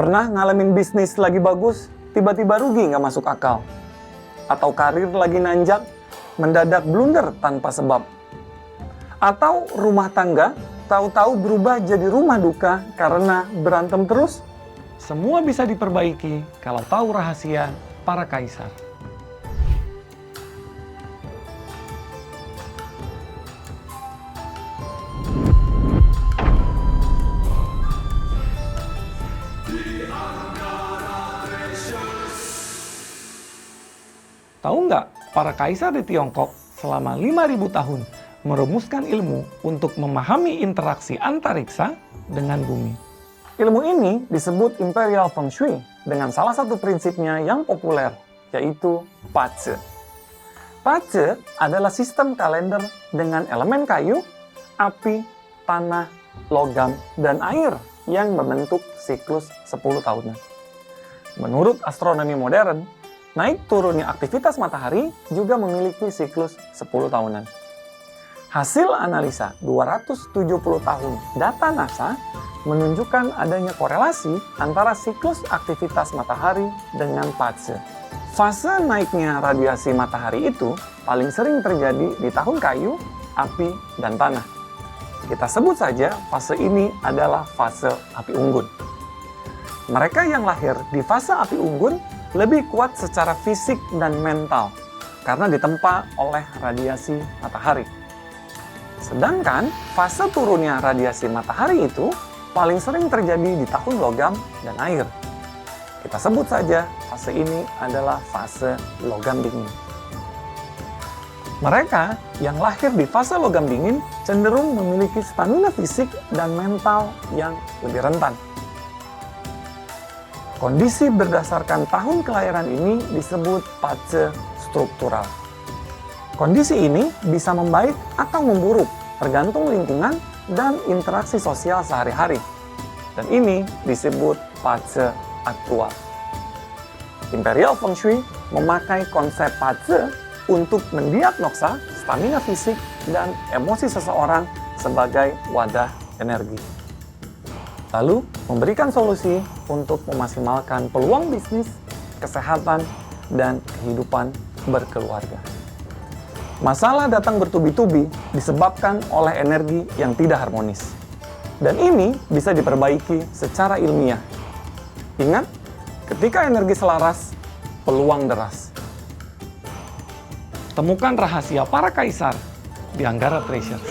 Pernah ngalamin bisnis lagi bagus, tiba-tiba rugi nggak masuk akal? Atau karir lagi nanjak, mendadak blunder tanpa sebab? Atau rumah tangga, tahu-tahu berubah jadi rumah duka karena berantem terus? Semua bisa diperbaiki kalau tahu rahasia para kaisar. Tahu nggak, para kaisar di Tiongkok selama 5.000 tahun merumuskan ilmu untuk memahami interaksi antariksa dengan bumi. Ilmu ini disebut Imperial Feng Shui dengan salah satu prinsipnya yang populer, yaitu Pazi. Pazi adalah sistem kalender dengan elemen kayu, api, tanah, logam, dan air yang membentuk siklus 10 tahunan. Menurut astronomi modern, naik turunnya aktivitas matahari juga memiliki siklus 10 tahunan. Hasil analisa 270 tahun data NASA menunjukkan adanya korelasi antara siklus aktivitas matahari dengan fase. Fase naiknya radiasi matahari itu paling sering terjadi di tahun kayu, api, dan tanah. Kita sebut saja fase ini adalah fase api unggun. Mereka yang lahir di fase api unggun lebih kuat secara fisik dan mental karena ditempa oleh radiasi matahari. Sedangkan fase turunnya radiasi matahari itu paling sering terjadi di tahun logam dan air. Kita sebut saja fase ini adalah fase logam dingin. Mereka yang lahir di fase logam dingin cenderung memiliki stamina fisik dan mental yang lebih rentan. Kondisi berdasarkan tahun kelahiran ini disebut fase struktural. Kondisi ini bisa membaik atau memburuk tergantung lingkungan dan interaksi sosial sehari-hari. Dan ini disebut fase aktual. Imperial Feng Shui memakai konsep fase untuk mendiagnosa stamina fisik dan emosi seseorang sebagai wadah energi. Lalu memberikan solusi untuk memaksimalkan peluang bisnis, kesehatan, dan kehidupan berkeluarga. Masalah datang bertubi-tubi disebabkan oleh energi yang tidak harmonis. Dan ini bisa diperbaiki secara ilmiah. Ingat, ketika energi selaras, peluang deras. Temukan rahasia para kaisar di Anggara Treasures.